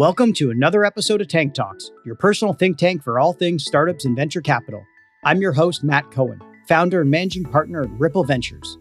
Welcome to another episode of Tank Talks, your personal think tank for all things startups and venture capital. I'm your host, Matt Cohen, founder and managing partner at Ripple Ventures.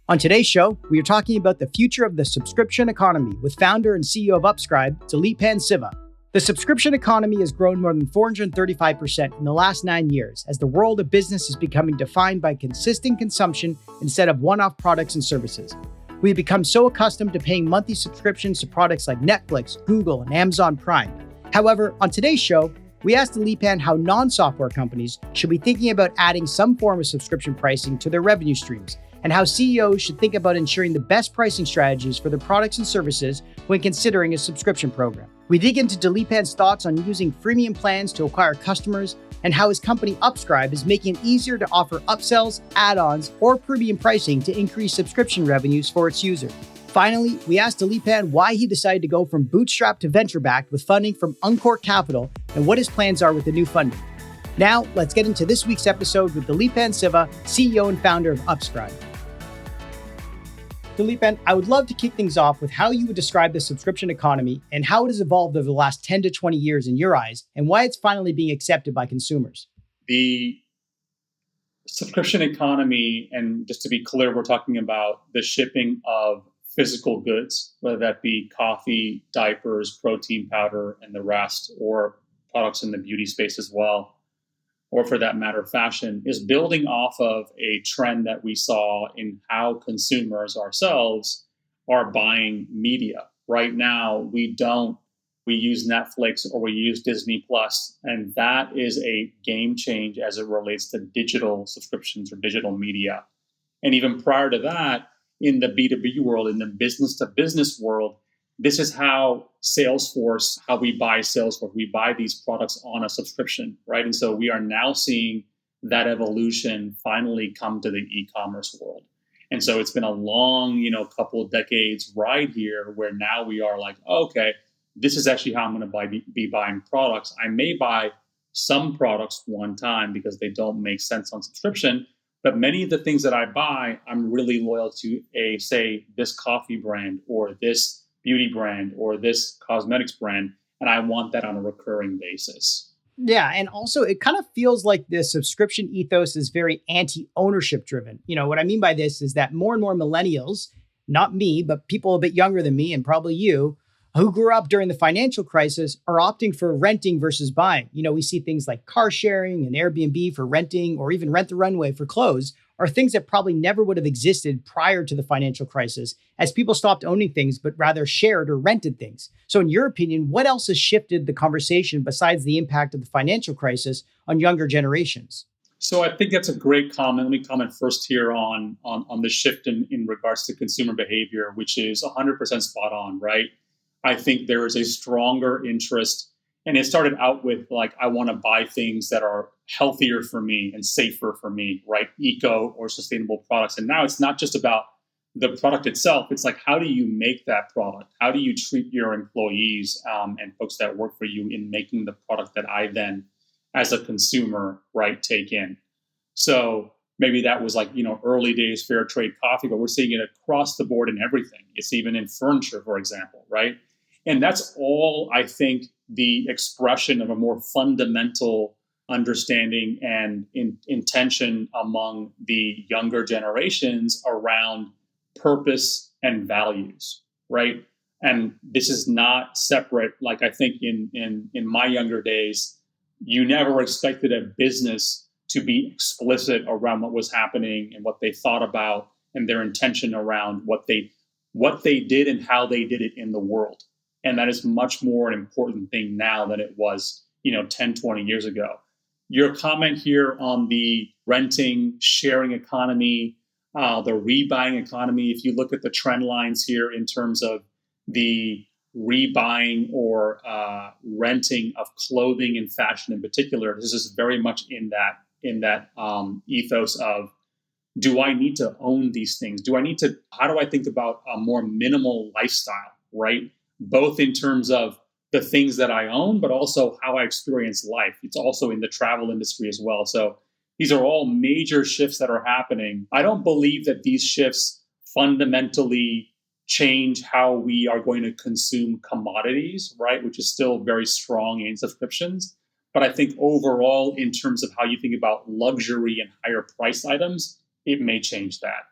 On today's show, we are talking about the future of the subscription economy with founder and CEO of Upscribe, Dileepan Siva. The subscription economy has grown more than 435% in the last 9 years as the world of business is becoming defined by consistent consumption instead of one-off products and services. We've become so accustomed to paying monthly subscriptions to products like Netflix, Google, and Amazon Prime. However, on today's show, we asked Dileepan how non-software companies should be thinking about adding some form of subscription pricing to their revenue streams, and how CEOs should think about ensuring the best pricing strategies for their products and services when considering a subscription program. We dig into Dileepan's thoughts on using freemium plans to acquire customers, and how his company Upscribe is making it easier to offer upsells, add-ons, or premium pricing to increase subscription revenues for its user. Finally, we asked Dileepan why he decided to go from bootstrap to venture-backed with funding from Uncork Capital and what his plans are with the new funding. Now, let's get into this week's episode with Dileepan Siva, CEO and founder of Upscribe. Dileepan, I would love to kick things off with how you would describe the subscription economy and how it has evolved over the last 10 to 20 years in your eyes, and why it's finally being accepted by consumers. The subscription economy, and just to be clear, we're talking about the shipping of physical goods, whether that be coffee, diapers, protein powder, and the rest, or products in the beauty space as well, or for that matter, fashion, is building off of a trend that we saw in how consumers ourselves are buying media. Right now, we use Netflix or we use Disney Plus, and that is a game change as it relates to digital subscriptions or digital media. And even prior to that, in the B2B world, in the business to business world, this is how how we buy Salesforce. We buy these products on a subscription, right? And so we are now seeing that evolution finally come to the e-commerce world. And so it's been a long, couple of decades ride here where now we are like, okay, this is actually how I'm going to be buying products. I may buy some products one time because they don't make sense on subscription, but many of the things that I buy, I'm really loyal to say this coffee brand or this beauty brand or this cosmetics brand, and I want that on a recurring basis. Yeah, and also it kind of feels like the subscription ethos is very anti-ownership driven. What I mean by this is that more and more millennials, not me, but people a bit younger than me and probably you, who grew up during the financial crisis are opting for renting versus buying. We see things like car sharing and Airbnb for renting, or even Rent the Runway for clothes, are things that probably never would have existed prior to the financial crisis, as people stopped owning things, but rather shared or rented things. So in your opinion, what else has shifted the conversation besides the impact of the financial crisis on younger generations? So I think that's a great comment. Let me comment first here on the shift in regards to consumer behavior, which is 100% spot on, right? I think there is a stronger interest, and it started out with I want to buy things that are healthier for me and safer for me, right? Eco or sustainable products. And now it's not just about the product itself. It's how do you make that product? How do you treat your employees and folks that work for you in making the product that I then, as a consumer, right, take in? So maybe that was early days fair trade coffee, but we're seeing it across the board in everything. It's even in furniture, for example, right? And that's all, I think, the expression of a more fundamental understanding and intention among the younger generations around purpose and values, right? And this is not separate. I think in my younger days, you never expected a business to be explicit around what was happening and what they thought about and their intention around what they did and how they did it in the world. And that is much more an important thing now than it was, 10, 20 years ago. Your comment here on the renting, sharing economy, the rebuying economy, if you look at the trend lines here in terms of the rebuying or renting of clothing and fashion in particular, this is very much in that ethos of, do I need to own these things? How do I think about a more minimal lifestyle, right? Both in terms of the things that I own, but also how I experience life. It's also in the travel industry as well. So these are all major shifts that are happening. I don't believe that these shifts fundamentally change how we are going to consume commodities, right? Which is still very strong in subscriptions. But I think overall, in terms of how you think about luxury and higher price items, it may change that.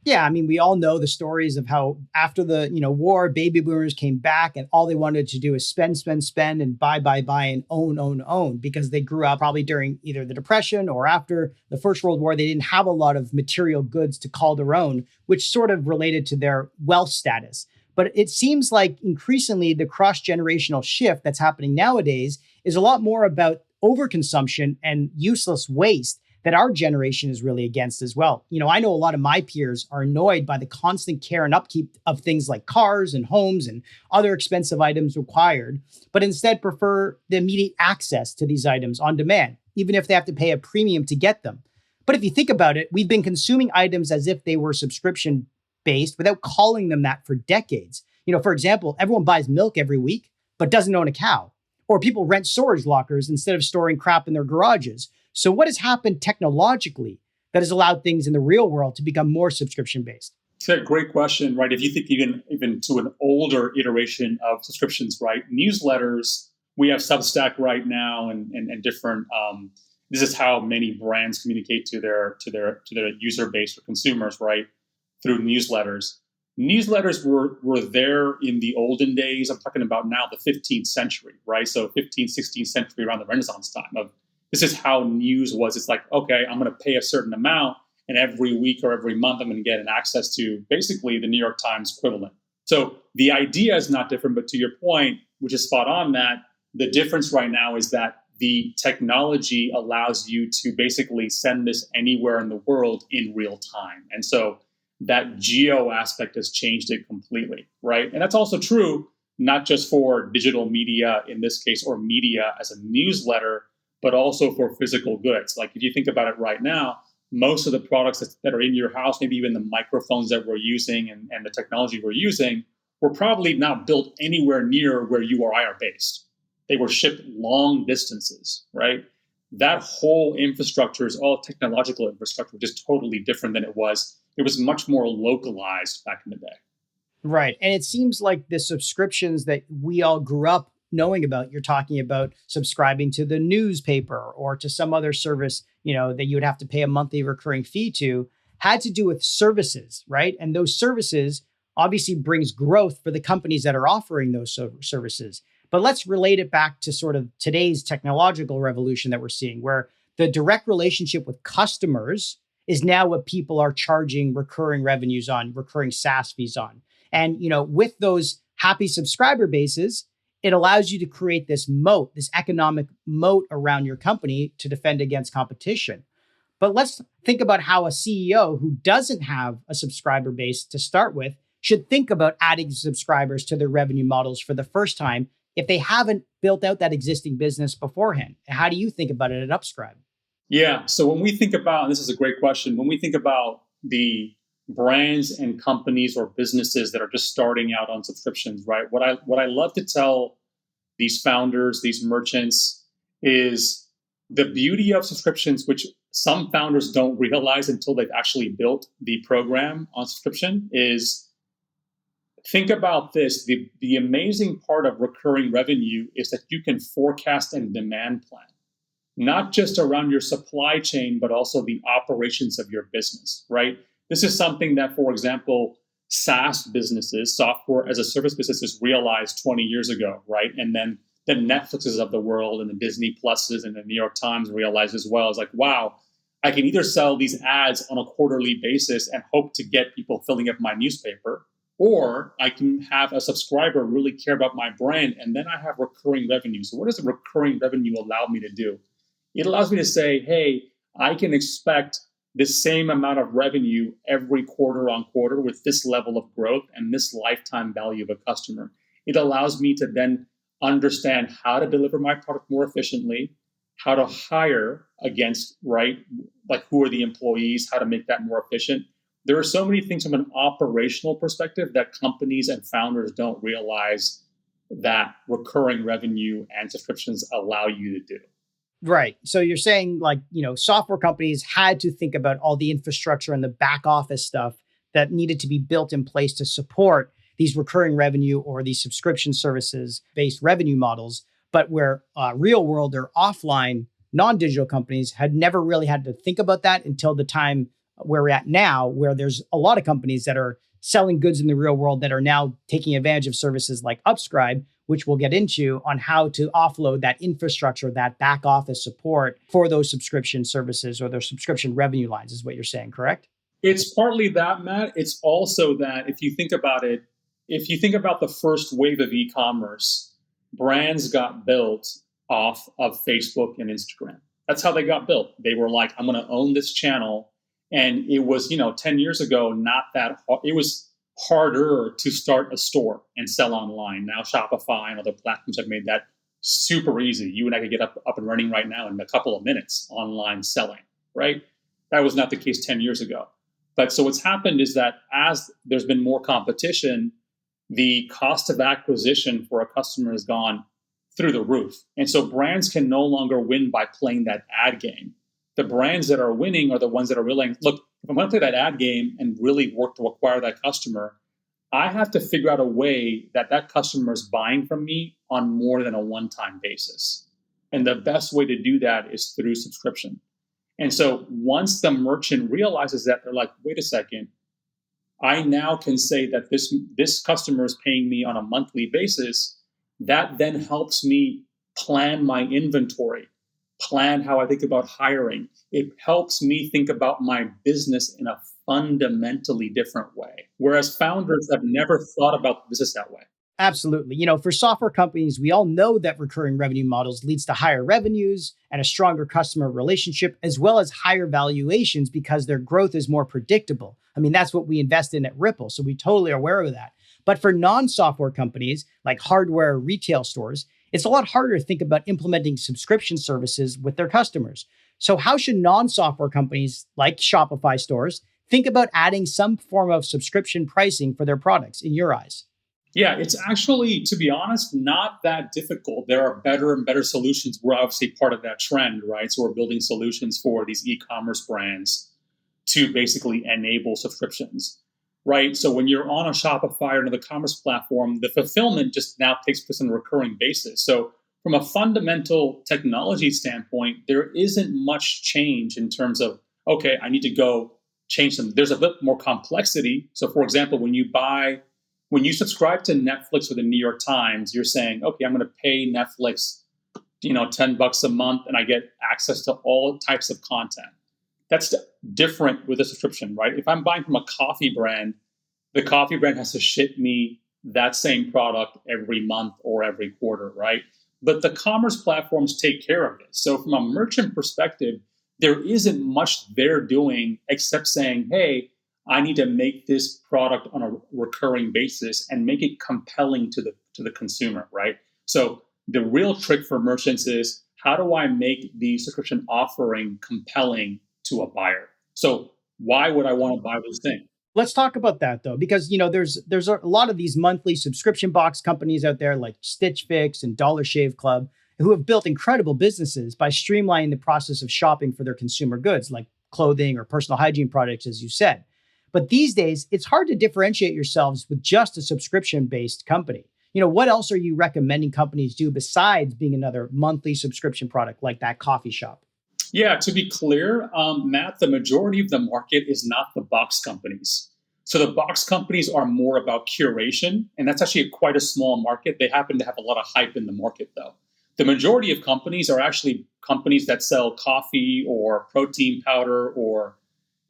Yeah, I mean, we all know the stories of how after the war, baby boomers came back and all they wanted to do is spend, spend, spend, and buy, and own, because they grew up probably during either the Depression or after the First World War. They didn't have a lot of material goods to call their own, which sort of related to their wealth status. But it seems like increasingly the cross-generational shift that's happening nowadays is a lot more about overconsumption and useless waste that our generation is really against as well. I know a lot of my peers are annoyed by the constant care and upkeep of things like cars and homes and other expensive items required, but instead prefer the immediate access to these items on demand, even if they have to pay a premium to get them. But if you think about it, we've been consuming items as if they were subscription based without calling them that for decades. For example, everyone buys milk every week, but doesn't own a cow. Or people rent storage lockers instead of storing crap in their garages. So what has happened technologically that has allowed things in the real world to become more subscription-based? It's a great question, right? If you think even to an older iteration of subscriptions, right? Newsletters, we have Substack right now and different. This is how many brands communicate to their user base or consumers, right? Through newsletters. Newsletters were there in the olden days. I'm talking about now the 15th century, right? So 15th, 16th century, around the Renaissance time of this is how news was. It's like, okay, I'm going to pay a certain amount and every week or every month I'm going to get an access to basically the New York Times equivalent. So the idea is not different, but to your point, which is spot on, that the difference right now is that the technology allows you to basically send this anywhere in the world in real time. And so that geo aspect has changed it completely, right? And that's also true, not just for digital media in this case, or media as a newsletter, but also for physical goods. Like if you think about it right now, most of the products that are in your house, maybe even the microphones that we're using and the technology we're using, were probably not built anywhere near where you or I are based. They were shipped long distances, right? That whole infrastructure is all technological infrastructure, which is totally different than it was. It was much more localized back in the day. Right. And it seems like the subscriptions that we all grew up knowing about, you're talking about subscribing to the newspaper or to some other service, that you would have to pay a monthly recurring fee to, had to do with services, right? And those services obviously brings growth for the companies that are offering those services. But let's relate it back to sort of today's technological revolution that we're seeing, where the direct relationship with customers is now what people are charging recurring revenues on, recurring SaaS fees on. And, with those happy subscriber bases, it allows you to create this moat, this economic moat around your company to defend against competition. But let's think about how a CEO who doesn't have a subscriber base to start with should think about adding subscribers to their revenue models for the first time if they haven't built out that existing business beforehand. How do you think about it at Upscribe? Yeah. So when we think about, and this is a great question, when we think about the brands and companies or businesses that are just starting out on subscriptions, right? What I love to tell these founders, these merchants, is the beauty of subscriptions, which some founders don't realize until they've actually built the program on subscription, is think about this. The amazing part of recurring revenue is that you can forecast and demand plan, not just around your supply chain, but also the operations of your business, right? This is something that, for example, SaaS businesses, software as a service businesses, realized 20 years ago, right? And then the Netflixes of the world and the Disney Pluses and the New York Times realized as well. It's like, wow, I can either sell these ads on a quarterly basis and hope to get people filling up my newspaper, or I can have a subscriber really care about my brand, and then I have recurring revenue. So what does the recurring revenue allow me to do? It allows me to say, hey, I can expect the same amount of revenue every quarter on quarter with this level of growth and this lifetime value of a customer. It allows me to then understand how to deliver my product more efficiently, how to hire against, right? Like who are the employees, how to make that more efficient. There are so many things from an operational perspective that companies and founders don't realize that recurring revenue and subscriptions allow you to do. Right. So you're saying software companies had to think about all the infrastructure and the back office stuff that needed to be built in place to support these recurring revenue or these subscription services based revenue models, but where real world or offline non-digital companies had never really had to think about that until the time where we're at now, where there's a lot of companies that are selling goods in the real world that are now taking advantage of services like Upscribe, which we'll get into on how to offload that infrastructure, that back office support for those subscription services or their subscription revenue lines, is what you're saying, correct? It's partly that, Matt. It's also that if you think about it, if you think about the first wave of e-commerce, brands got built off of Facebook and Instagram. That's how they got built. They were like, I'm going to own this channel. And it was, 10 years ago, not that hard. It was harder to start a store and sell online. Now Shopify and other platforms have made that super easy. You and I could get up and running right now in a couple of minutes online selling, right? That was not the case 10 years ago. But so what's happened is that as there's been more competition, the cost of acquisition for a customer has gone through the roof. And so brands can no longer win by playing that ad game. The brands that are winning are the ones that are willing, look, if I'm going to play that ad game and really work to acquire that customer, I have to figure out a way that that customer is buying from me on more than a one-time basis. And the best way to do that is through subscription. And so once the merchant realizes that, they're like, wait a second, I now can say that this customer is paying me on a monthly basis. That then helps me plan my inventory, plan how I think about hiring. It helps me think about my business in a fundamentally different way. Whereas founders have never thought about business that way. Absolutely. For software companies, we all know that recurring revenue models leads to higher revenues and a stronger customer relationship, as well as higher valuations because their growth is more predictable. I mean, that's what we invest in at Ripple. So we totally are aware of that. But for non-software companies like hardware retail stores, it's a lot harder to think about implementing subscription services with their customers. So how should non-software companies like Shopify stores think about adding some form of subscription pricing for their products in your eyes? Yeah, it's actually, to be honest, not that difficult. There are better and better solutions. We're obviously part of that trend, right? So we're building solutions for these e-commerce brands to basically enable subscriptions, right? So when you're on a Shopify or another commerce platform, the fulfillment just now takes place on a recurring basis. So from a fundamental technology standpoint, there isn't much change in terms of, okay, I need to go change them. There's a bit more complexity. So for example, when you subscribe to Netflix or the New York Times, you're saying, okay, I'm going to pay Netflix, $10 a month, and I get access to all types of content. That's different with a subscription, right? If I'm buying from a coffee brand, the coffee brand has to ship me that same product every month or every quarter, right? But the commerce platforms take care of this. So from a merchant perspective, there isn't much they're doing except saying, hey, I need to make this product on a recurring basis and make it compelling to the consumer, right? So the real trick for merchants is, how do I make the subscription offering compelling to a buyer? So why would I want to buy this thing? Let's talk about that though, because there's a lot of these monthly subscription box companies out there like Stitch Fix and Dollar Shave Club who have built incredible businesses by streamlining the process of shopping for their consumer goods like clothing or personal hygiene products, as you said. But these days, it's hard to differentiate yourselves with just a subscription-based company. What else are you recommending companies do besides being another monthly subscription product like that coffee shop? Yeah, to be clear, Matt, the majority of the market is not the box companies. So the box companies are more about curation, and that's actually quite a small market. They happen to have a lot of hype in the market, though. The majority of companies are actually companies that sell coffee or protein powder or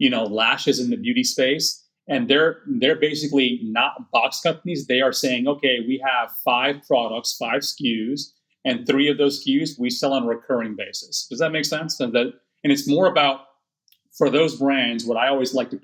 lashes in the beauty space. And they're basically not box companies. They are saying, okay, we have 5 products, 5 SKUs, and 3 of those SKUs we sell on a recurring basis. Does that make sense? And it's more about, for those brands, what I always like to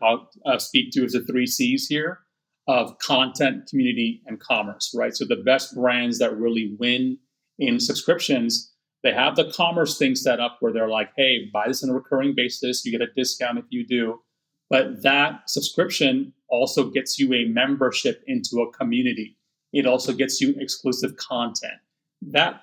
speak to is the 3 C's here of content, community, and commerce, right? So the best brands that really win in subscriptions, they have the commerce thing set up where they're like, hey, buy this on a recurring basis. You get a discount if you do. But that subscription also gets you a membership into a community. It also gets you exclusive content. That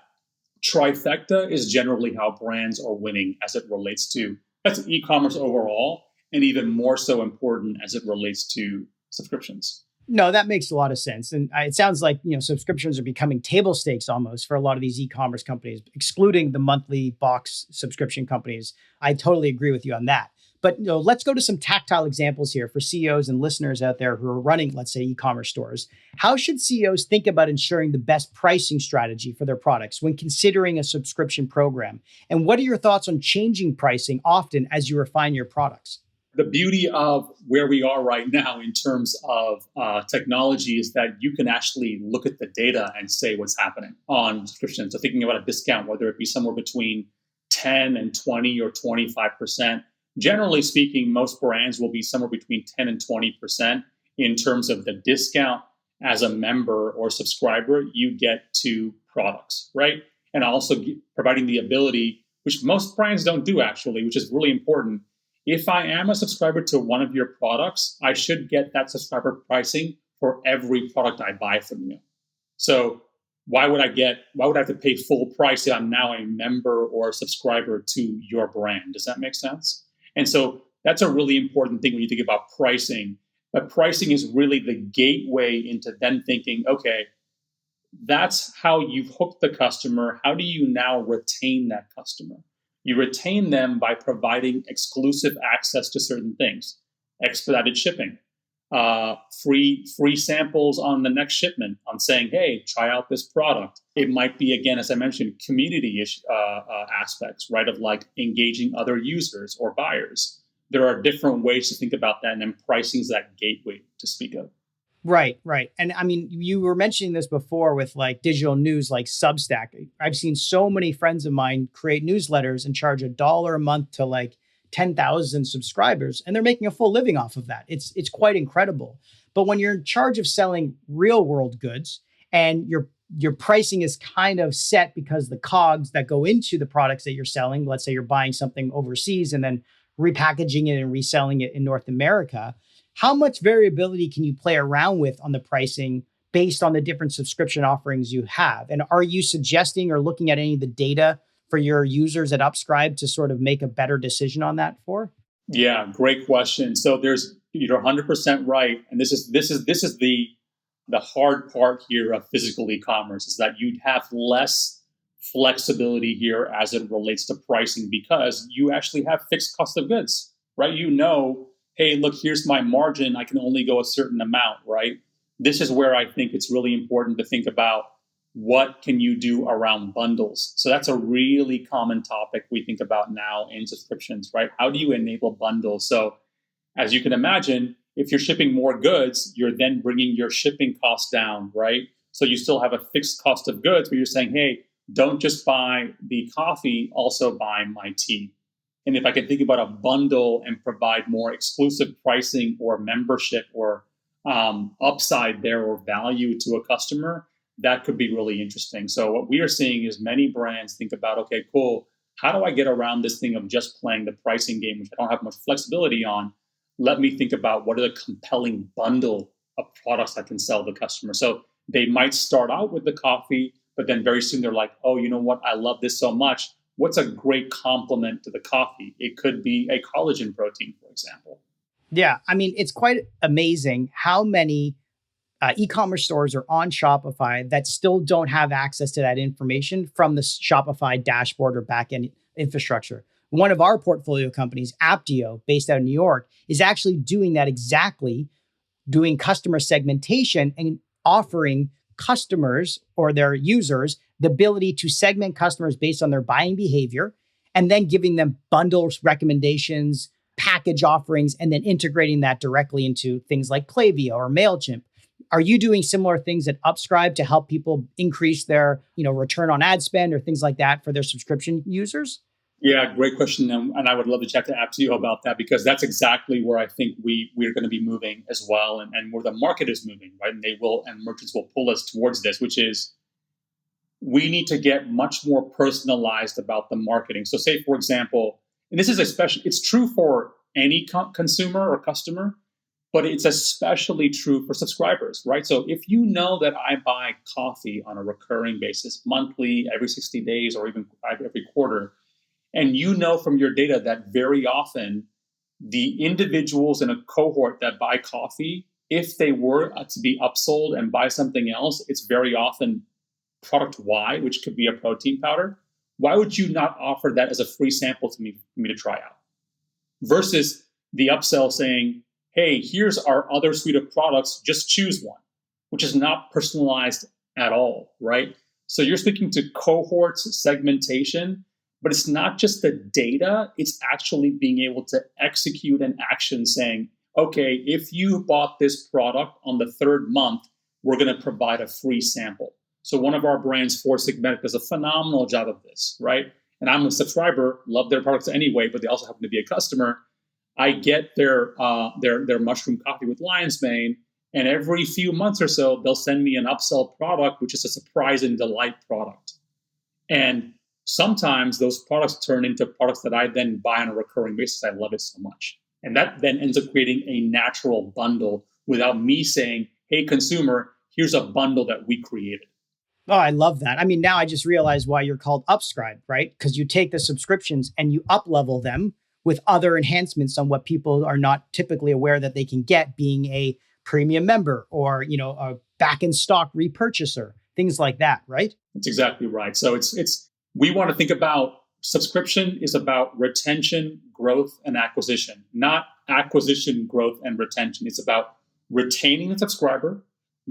trifecta is generally how brands are winning as it relates to, that's e-commerce overall, and even more so important as it relates to subscriptions. No, that makes a lot of sense. And it sounds like, subscriptions are becoming table stakes almost for a lot of these e-commerce companies, excluding the monthly box subscription companies. I totally agree with you on that. But let's go to some tactile examples here for CEOs and listeners out there who are running, let's say, e-commerce stores. How should CEOs think about ensuring the best pricing strategy for their products when considering a subscription program? And what are your thoughts on changing pricing often as you refine your products? The beauty of where we are right now in terms of technology is that you can actually look at the data and say what's happening on subscriptions. So thinking about a discount, whether it be somewhere between 10 and 20 or 25%. Generally speaking, most brands will be somewhere between 10 and 20% in terms of the discount as a member or subscriber you get to products, right? And also providing the ability, which most brands don't do actually, which is really important. If I am a subscriber to one of your products, I should get that subscriber pricing for every product I buy from you. So why would I have to pay full price if I'm now a member or a subscriber to your brand? Does that make sense? And so that's a really important thing when you think about pricing. But pricing is really the gateway into then thinking, okay, that's how you've hooked the customer. How do you now retain that customer? You retain them by providing exclusive access to certain things, expedited shipping, free samples on the next shipment, on saying, hey, try out this product. It might be, again, as I mentioned, community aspects, right, of like engaging other users or buyers. There are different ways to think about that, and then pricing is that gateway to speak of. Right, right. And I mean, you were mentioning this before with like digital news, like Substack. I've seen so many friends of mine create newsletters and charge $1 a month to like 10,000 subscribers, and they're making a full living off of that. It's quite incredible. But when you're in charge of selling real world goods and your pricing is kind of set because the cogs that go into the products that you're selling, let's say you're buying something overseas and then repackaging it and reselling it in North America, how much variability can you play around with on the pricing based on the different subscription offerings you have? And are you suggesting or looking at any of the data for your users at Upscribe to sort of make a better decision on that for? Yeah, great question. So you're 100% right, and this is the hard part here of physical e-commerce is that you'd have less flexibility here as it relates to pricing because you actually have fixed cost of goods, right? Hey, look, here's my margin. I can only go a certain amount, right? This is where I think it's really important to think about what can you do around bundles. So that's a really common topic we think about now in subscriptions, right? How do you enable bundles? So as you can imagine, if you're shipping more goods, you're then bringing your shipping costs down, right? So you still have a fixed cost of goods, but you're saying, hey, don't just buy the coffee, also buy my tea. And if I can think about a bundle and provide more exclusive pricing or membership or upside there or value to a customer, that could be really interesting. So what we are seeing is many brands think about, okay, cool, how do I get around this thing of just playing the pricing game, which I don't have much flexibility on? Let me think about what are the compelling bundle of products I can sell the customer. So they might start out with the coffee, but then very soon they're like, oh, you know what? I love this so much. What's a great complement to the coffee? It could be a collagen protein, for example. Yeah, I mean, it's quite amazing how many e-commerce stores are on Shopify that still don't have access to that information from the Shopify dashboard or backend infrastructure. One of our portfolio companies, Aptio, based out of New York, is actually doing that exactly, doing customer segmentation and offering customers or their users the ability to segment customers based on their buying behavior, and then giving them bundles, recommendations, package offerings, and then integrating that directly into things like Klaviyo or MailChimp. Are you doing similar things at Upscribe to help people increase their, return on ad spend or things like that for their subscription users? Yeah, great question. And I would love to chat to Aptio about that because that's exactly where I think we're going to be moving as well and where the market is moving, right? And merchants will pull us towards this, which is we need to get much more personalized about the marketing. So say, for example, and this is it's true for any consumer or customer, but it's especially true for subscribers, right? So if you know that I buy coffee on a recurring basis, monthly, every 60 days, or even every quarter, and you know from your data that very often the individuals in a cohort that buy coffee if they were to be upsold and buy something else, it's very often product Y, which could be a protein powder. Why would you not offer that as a free sample to me to try out? Versus the upsell saying, hey, here's our other suite of products, just choose one, which is not personalized at all, right? So you're speaking to cohorts, segmentation, but it's not just the data, it's actually being able to execute an action saying, okay, if you bought this product on the third month, we're going to provide a free sample. So one of our brands, Four Sigmatic, does a phenomenal job of this, right? And I'm a subscriber, love their products anyway, but they also happen to be a customer. I get their mushroom coffee with lion's mane, and every few months or so, they'll send me an upsell product, which is a surprise and delight product. And sometimes those products turn into products that I then buy on a recurring basis. I love it so much. And that then ends up creating a natural bundle without me saying, hey, consumer, here's a bundle that we created. Oh, I love that. I mean, now I just realized why you're called Upscribe, right? Because you take the subscriptions and you up-level them with other enhancements on what people are not typically aware that they can get, being a premium member or, a back in stock repurchaser, things like that, right? That's exactly right. So we want to think about subscription is about retention, growth, and acquisition, not acquisition, growth, and retention. It's about retaining the subscriber,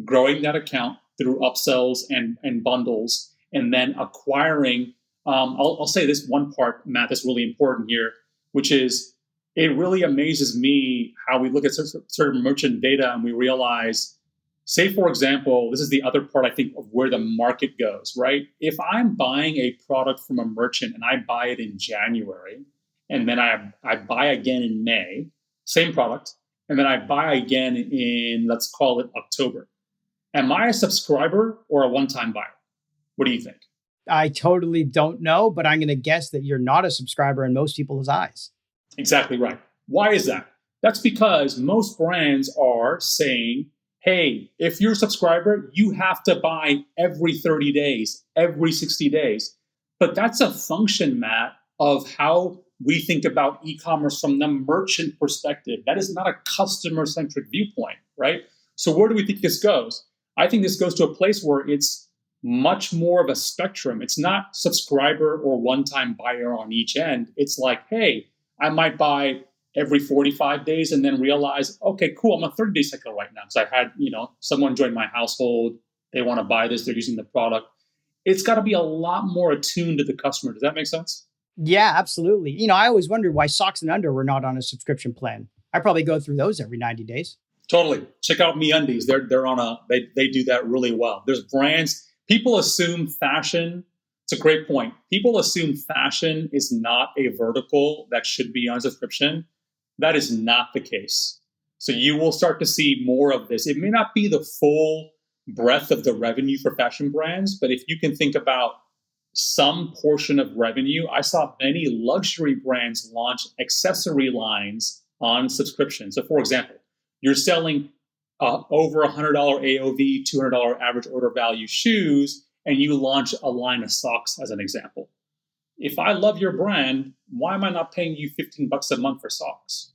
growing that account through upsells and bundles, and then acquiring. I'll say this one part, Matt, that's really important here, which is it really amazes me how we look at certain merchant data and we realize, say, for example, this is the other part, I think, of where the market goes, right? If I'm buying a product from a merchant and I buy it in January, and then I buy again in May, same product, and then I buy again in, let's call it October. Am I a subscriber or a one-time buyer? What do you think? I totally don't know, but I'm going to guess that you're not a subscriber in most people's eyes. Exactly right. Why is that? That's because most brands are saying, hey, if you're a subscriber, you have to buy every 30 days, every 60 days. But that's a function, Matt, of how we think about e-commerce from the merchant perspective. That is not a customer-centric viewpoint, right? So where do we think this goes? I think this goes to a place where it's much more of a spectrum. It's not subscriber or one-time buyer on each end. It's like, hey, I might buy every 45 days and then realize, okay, cool, I'm on a 30-day cycle right now. So I had, someone join my household. They want to buy this. They're using the product. It's got to be a lot more attuned to the customer. Does that make sense? Yeah, absolutely. I always wondered why socks and under were not on a subscription plan. I probably go through those every 90 days. Totally. Check out MeUndies. They're on they do that really well. There's brands. People assume fashion. It's a great point. People assume fashion is not a vertical that should be on a subscription. That is not the case. So you will start to see more of this. It may not be the full breadth of the revenue for fashion brands, but if you can think about some portion of revenue, I saw many luxury brands launch accessory lines on subscription. So for example, you're selling over $100 AOV, $200 average order value shoes, and you launch a line of socks as an example. If I love your brand, why am I not paying you $15 a month for socks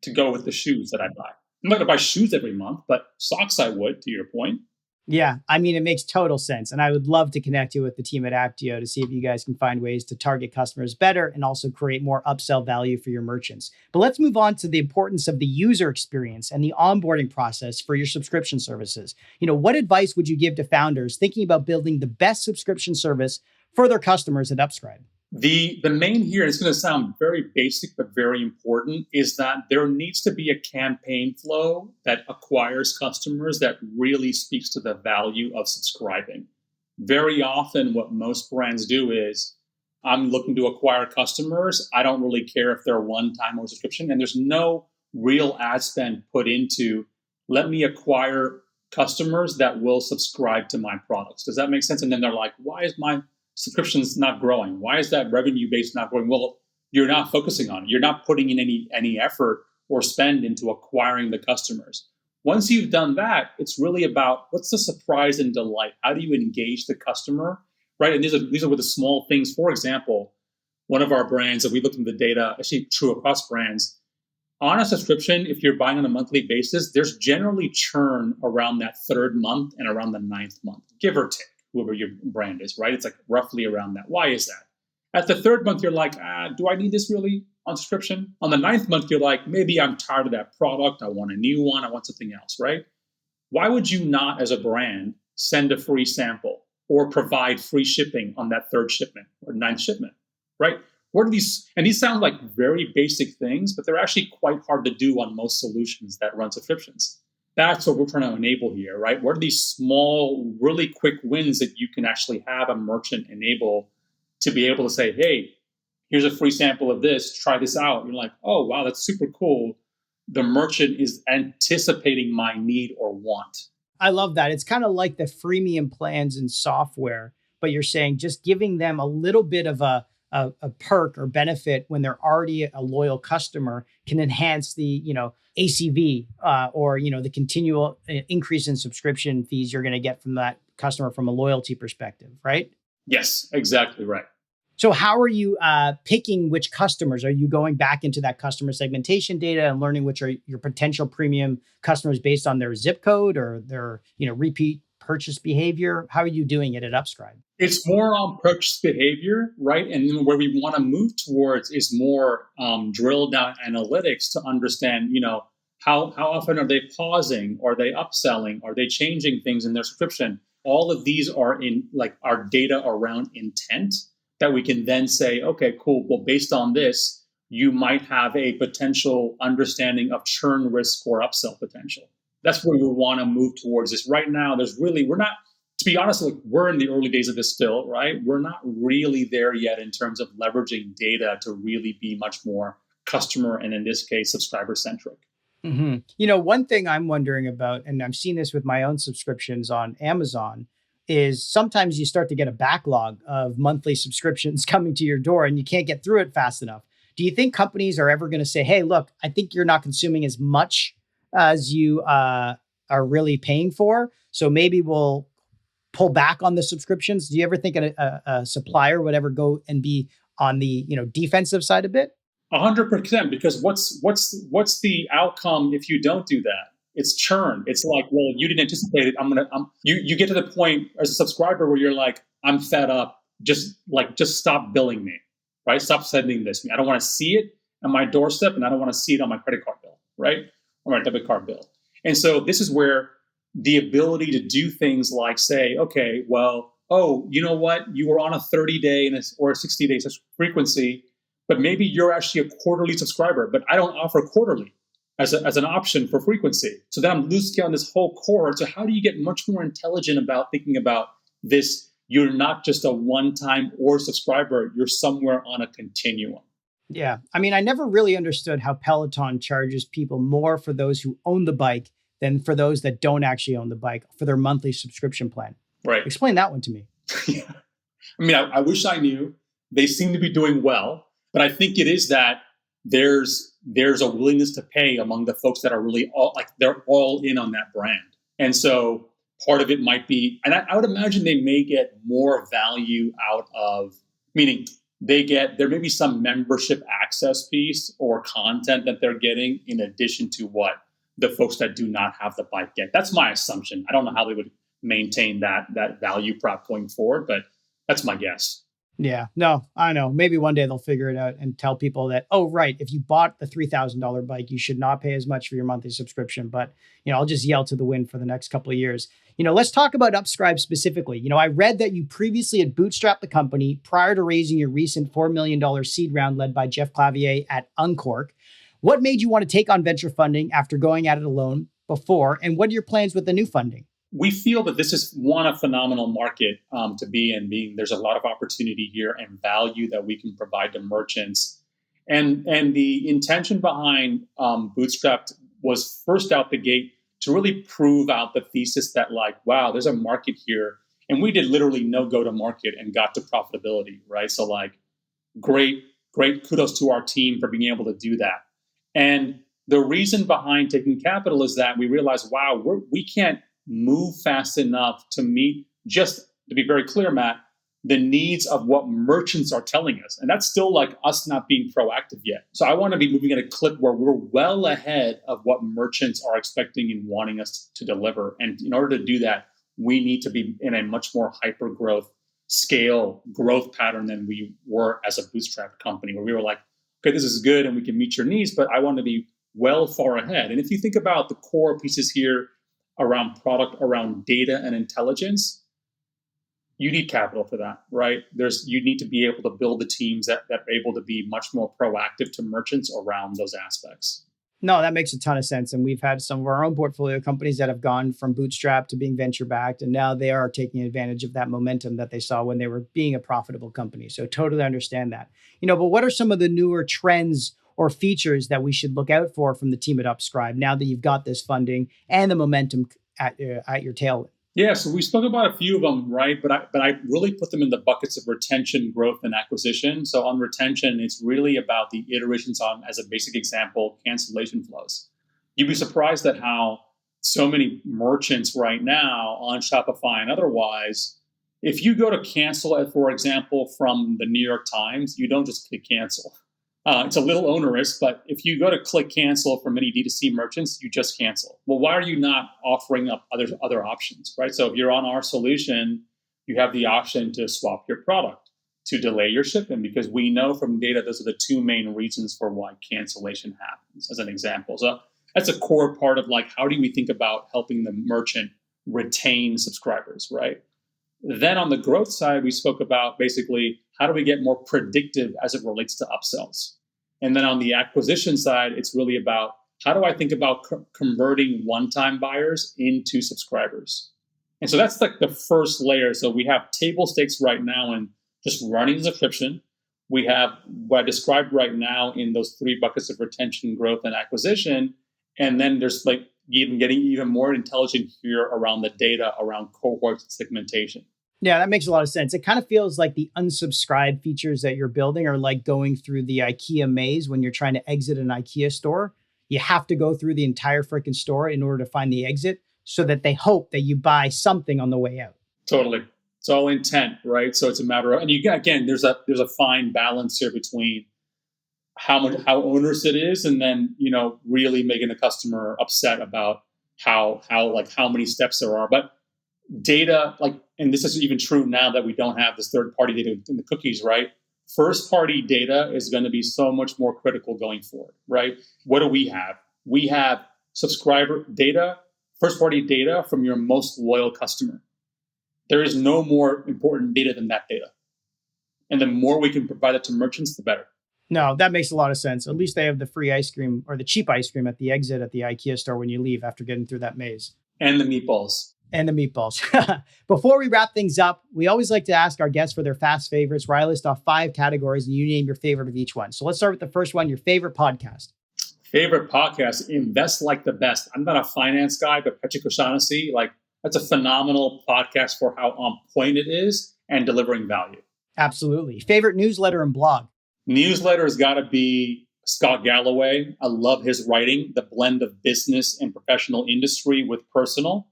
to go with the shoes that I buy? I'm not going to buy shoes every month, but socks I would, to your point. Yeah, I mean, it makes total sense. And I would love to connect you with the team at Aptio to see if you guys can find ways to target customers better and also create more upsell value for your merchants. But let's move on to the importance of the user experience and the onboarding process for your subscription services. What advice would you give to founders thinking about building the best subscription service for their customers at Upscribe? The main here, it's going to sound very basic, but very important, is that there needs to be a campaign flow that acquires customers that really speaks to the value of subscribing. Very often what most brands do is, I'm looking to acquire customers. I don't really care if they're one-time or subscription, and there's no real ad spend put into, let me acquire customers that will subscribe to my products. Does that make sense? And then they're like, why is my subscriptions not growing? Why is that revenue base not growing? Well, you're not focusing on it. You're not putting in any effort or spend into acquiring the customers. Once you've done that, it's really about what's the surprise and delight? How do you engage the customer, right? And these are with the small things. For example, one of our brands that we looked into the data, actually true across brands, On a subscription, if you're buying on a monthly basis, there's generally churn around that third month and around the ninth month, give or take, whoever your brand is, right? It's like roughly around that. Why is that? At the third month, you're like, do I need this really on subscription? On the ninth month, you're like, maybe I'm tired of that product. I want a new one. I want something else, right? Why would you not, as a brand, send a free sample or provide free shipping on that third shipment or ninth shipment, right? What are these? And these sound like very basic things, but they're actually quite hard to do on most solutions that run subscriptions. That's what we're trying to enable here, right? What are these small, really quick wins that you can actually have a merchant enable to be able to say, hey, here's a free sample of this, try this out. You're like, oh, wow, that's super cool. The merchant is anticipating my need or want. I love that. It's kind of like the freemium plans in software, but you're saying just giving them a little bit of a perk or benefit when they're already a loyal customer can enhance the, ACV or, the continual increase in subscription fees you're going to get from that customer from a loyalty perspective, right? Yes, exactly right. So how are you picking which customers? Are you going back into that customer segmentation data and learning which are your potential premium customers based on their zip code or their, repeat purchase behavior? How are you doing it at Upscribe? It's more on purchase behavior, right? And then where we want to move towards is more drill down analytics to understand, how often are they pausing? Are they upselling? Are they changing things in their subscription? All of these are in like our data around intent that we can then say, okay, cool. Well, based on this, you might have a potential understanding of churn risk or upsell potential. That's where we want to move towards this. Right now, we're not, to be honest, like we're in the early days of this still, right? We're not really there yet in terms of leveraging data to really be much more customer and in this case, subscriber centric. Mm-hmm. One thing I'm wondering about, and I've seen this with my own subscriptions on Amazon, is sometimes you start to get a backlog of monthly subscriptions coming to your door and you can't get through it fast enough. Do you think companies are ever going to say, hey, look, I think you're not consuming as much as you are really paying for, so maybe we'll pull back on the subscriptions? Do you ever think a supplier would ever go and be on the defensive side a bit? 100%, because what's the outcome if you don't do that? It's churn. It's like, well, you didn't anticipate it. You get to the point as a subscriber where you're like, I'm fed up. Just stop billing me, right? Stop sending this to me. I don't want to see it on my doorstep, and I don't want to see it on my credit card bill, right? Or my debit card bill. And so this is where the ability to do things like say, okay, well, oh, you know what? You were on a 30-day or a 60-day frequency, but maybe you're actually a quarterly subscriber, but I don't offer quarterly as an option for frequency. So then I'm loose scaling this whole cohort. So how do you get much more intelligent about thinking about this? You're not just a one-time or subscriber, you're somewhere on a continuum. Yeah. I mean, I never really understood how Peloton charges people more for those who own the bike than for those that don't actually own the bike for their monthly subscription plan. Right. Explain that one to me. Yeah. I mean, I wish I knew. They seem to be doing well, but I think it is that there's a willingness to pay among the folks that are really they're all in on that brand. And so part of it might be, and I would imagine they may get more value out of, meaning there may be some membership access piece or content that they're getting in addition to what the folks that do not have the bike get. That's my assumption. I don't know how they would maintain that value prop going forward, but that's my guess. Yeah, no, I know. Maybe one day they'll figure it out and tell people that, oh, right, if you bought the $3,000 bike, you should not pay as much for your monthly subscription. But, I'll just yell to the wind for the next couple of years. Let's talk about Upscribe specifically. I read that you previously had bootstrapped the company prior to raising your recent $4 million seed round led by Jeff Clavier at Uncork. What made you want to take on venture funding after going at it alone before? And what are your plans with the new funding? We feel that this is a phenomenal market to be in, being there's a lot of opportunity here and value that we can provide to merchants. And the intention behind Bootstrapped was first out the gate to really prove out the thesis that wow, there's a market here. And we did literally no go-to-market and got to profitability, right? So great kudos to our team for being able to do that. And the reason behind taking capital is that we realized, wow, we can't move fast enough to meet, just to be very clear, Matt, the needs of what merchants are telling us. And that's still like us not being proactive yet. So I want to be moving at a clip where we're well ahead of what merchants are expecting and wanting us to deliver. And in order to do that, we need to be in a much more hyper growth scale growth pattern than we were as a bootstrap company, where we were like, okay, this is good and we can meet your needs, but I want to be well far ahead. And if you think about the core pieces here around product, around data and intelligence, you need capital for that, right? You need to be able to build the teams that are able to be much more proactive to merchants around those aspects. No, that makes a ton of sense. And we've had some of our own portfolio companies that have gone from bootstrap to being venture backed. And now they are taking advantage of that momentum that they saw when they were being a profitable company. So totally understand that. But what are some of the newer trends or features that we should look out for from the team at Upscribe now that you've got this funding and the momentum at your tail? Yeah, so we spoke about a few of them, right? But I really put them in the buckets of retention, growth, and acquisition. So on retention, it's really about the iterations on, as a basic example, cancellation flows. You'd be surprised at how so many merchants right now on Shopify and otherwise, if you go to cancel, for example, from the New York Times, you don't just click cancel. It's a little onerous, but if you go to click cancel for many D2C merchants, you just cancel. Well, why are you not offering up other options, right? So if you're on our solution, you have the option to swap your product, to delay your shipment, because we know from data those are the two main reasons for why cancellation happens, as an example. So that's a core part of like, how do we think about helping the merchant retain subscribers, right? Then on the growth side, we spoke about basically how do we get more predictive as it relates to upsells. And then on the acquisition side, it's really about how do I think about converting one-time buyers into subscribers. And so that's like the first layer. So we have table stakes right now in just running the subscription. We have what I described right now in those three buckets of retention, growth, and acquisition. And then there's like getting even more intelligent here around the data, around cohort segmentation. Yeah, that makes a lot of sense. It kind of feels like the unsubscribe features that you're building are like going through the IKEA maze when you're trying to exit an IKEA store. You have to go through the entire freaking store in order to find the exit so that they hope that you buy something on the way out. Totally. It's all intent, right? So it's a matter of, and you again, there's a fine balance here between how onerous it is, and then really making the customer upset about how many steps there are. But data, and this is even true now that we don't have this third-party data in the cookies, right? First-party data is going to be so much more critical going forward, right? What do we have? We have subscriber data, first-party data from your most loyal customer. There is no more important data than that data. And the more we can provide it to merchants, the better. No, that makes a lot of sense. At least they have the free ice cream or the cheap ice cream at the exit at the IKEA store when you leave after getting through that maze. And the meatballs. Before we wrap things up, we always like to ask our guests for their fast favorites, where I list off 5 categories and you name your favorite of each one. So let's start with the first one, your favorite podcast. Favorite podcast, Invest Like the Best. I'm not a finance guy, but Patrick O'Shaughnessy, that's a phenomenal podcast for how on point it is and delivering value. Absolutely. Favorite newsletter and blog? Newsletter has got to be Scott Galloway. I love his writing, the blend of business and professional industry with personal.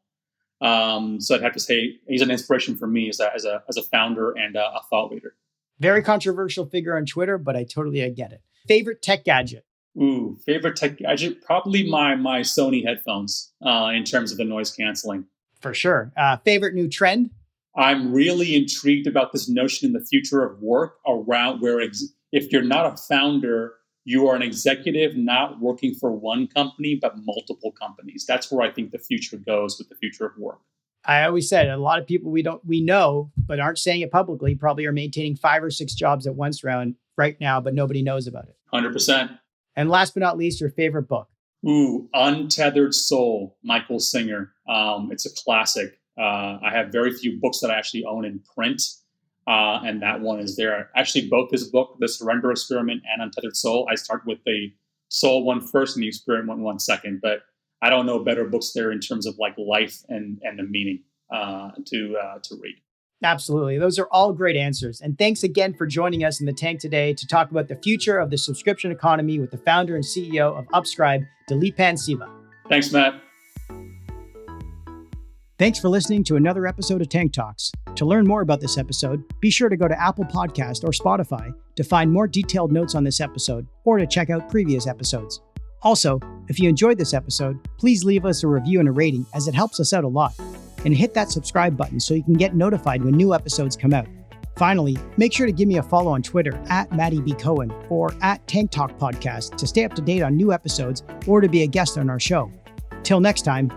So I'd have to say he's an inspiration for me as a founder and a thought leader. Very controversial figure on Twitter, but I totally get it. Favorite tech gadget? Favorite tech gadget? Probably my Sony headphones in terms of the noise canceling. For sure. Favorite new trend? I'm really intrigued about this notion in the future of work around where if you're not a founder, you are an executive not working for one company, but multiple companies. That's where I think the future goes with the future of work. I always said a lot of people we know, but aren't saying it publicly, probably are maintaining 5 or 6 jobs at once right now, but nobody knows about it. 100%. And last but not least, your favorite book? Untethered Soul, Michael Singer. It's a classic. I have very few books that I actually own in print. And that one is there. Actually, both this book, The Surrender Experiment and Untethered Soul, I start with the soul one first and the experiment one second. But I don't know better books there in terms of life and the meaning to read. Absolutely. Those are all great answers. And thanks again for joining us in the tank today to talk about the future of the subscription economy with the founder and CEO of Upscribe, Dileepan Siva. Thanks, Matt. Thanks for listening to another episode of Tank Talks. To learn more about this episode, be sure to go to Apple Podcast or Spotify to find more detailed notes on this episode or to check out previous episodes. Also, if you enjoyed this episode, please leave us a review and a rating as it helps us out a lot. And hit that subscribe button so you can get notified when new episodes come out. Finally, make sure to give me a follow on Twitter @MattyBCohen or @Tank Talk Podcast to stay up to date on new episodes or to be a guest on our show. Till next time,